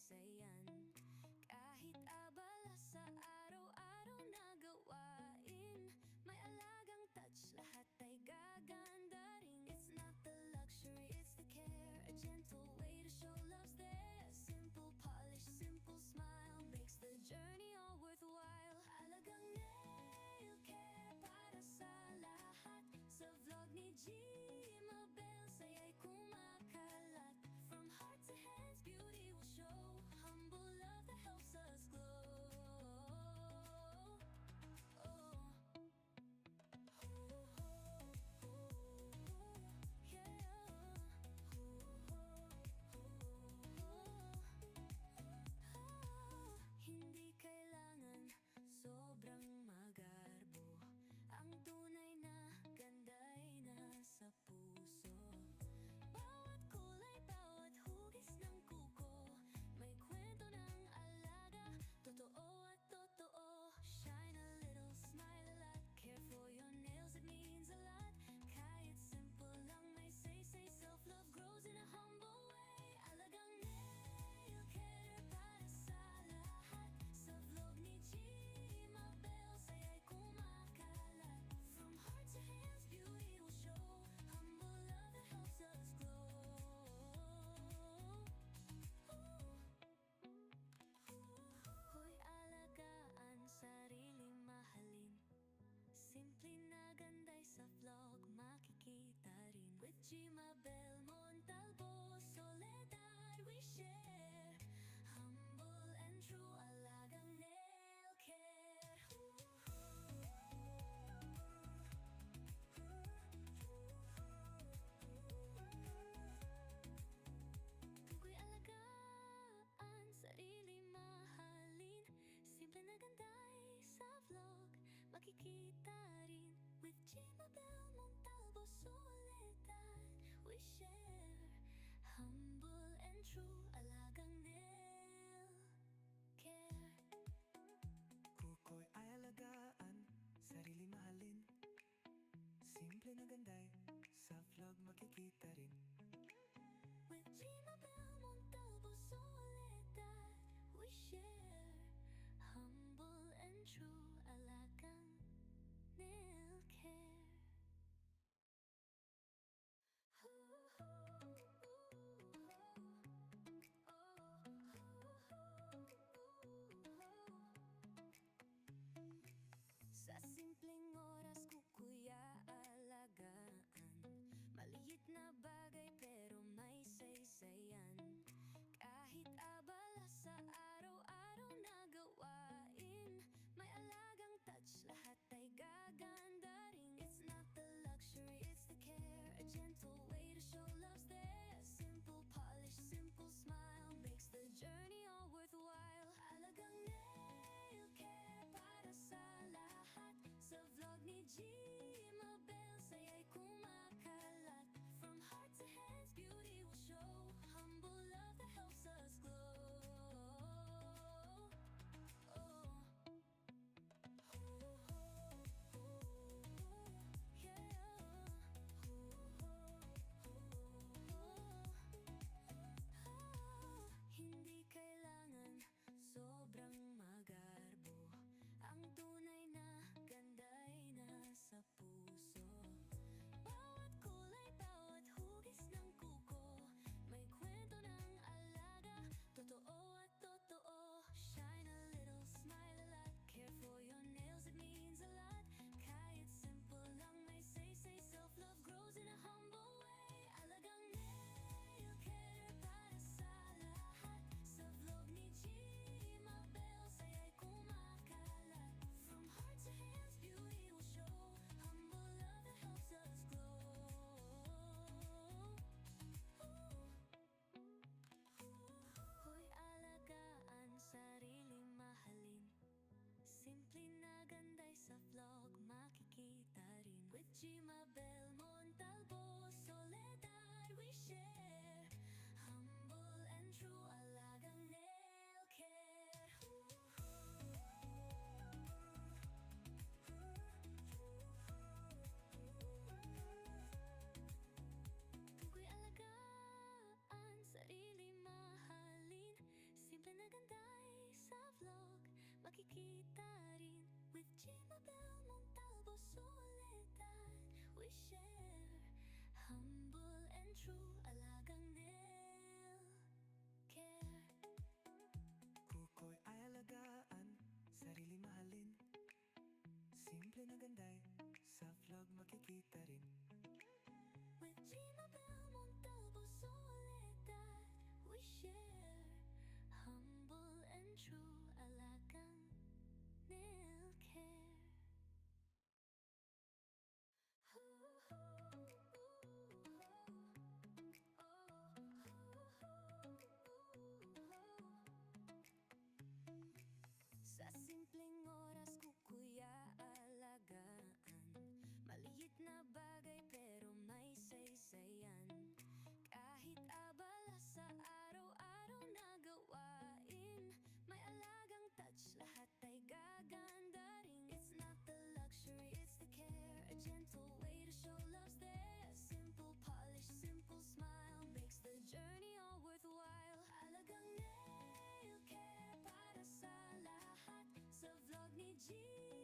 saysayan. Kahit abala sa araw-araw na gawain, may alagang touch, lahat ay gaganda rin. It's not the luxury, it's the care, a gentle way to show love's there. Simple polish, simple smile makes the journey all worthwhile. Alagang nail care para sa lahat, sa vlog ni G Mabel saya'y kumakalat. From heart to hands, beauty will show, humble love that helps us glow. Oh. Hindi kailangan sobrang magarbo, ang tunay na ganda'y nasa puso. Bawat kulay, bawat hugis ng kuko, may kwento ng alaga, totoo at totoo. Shine a little, smile a lot, care for your nails, it means a lot. Kahit simple lang may say, self-love grows in a humble way. Alagang nail care para sa lahat, sa vlog ni G Mabel saya'y kumakalat. From heart to hands, beauty will show, humble love that helps us glow. Hoy, alagaan, sarili mahalin, simple na ganda'y sa vlog makikita rin. With G Mabel Montalvo, Soledad we share, humble and true, alagang nail care. Tukoy alagaan, sarili mahalin, simple na ganda'y sa vlog makikita rin. With G Mabel Montalvo, Soledad we share, humble and true, alagang nail care. Kuko'y ay alagaan, sarili mahalin, simple na ganda'y sa vlog makikita rin. With G Mabel Montalvo, Soledad we share, humble and true, alagang nail care. Sa simpleng oras kukuya alagaan, maliit na bagay pero may saysayan. Kahit abala sa araw-araw na gawain, may alaga Gina Bell Montalvo Soledad, we share humble and true alagang nail care. Kuko'y ay alagaan, sarili mahalin. Simple na ganday, sa vlog makikita rin. With Gina Bell Montalvo Soledad, we share humble and true alagang nail care. Sa simpleng oras kukuy aalagaan, maliit na bagay pero may saysayan. Kahit abala sa araw-araw na gawain, may alagang touch, lahat ay gaganda rin. It's not the luxury, it's the care, a gentle way to show love's there. Simple polish, simple smile makes the journey all worthwhile. Alagang nail care para sa lahat, sa vlog ni Gina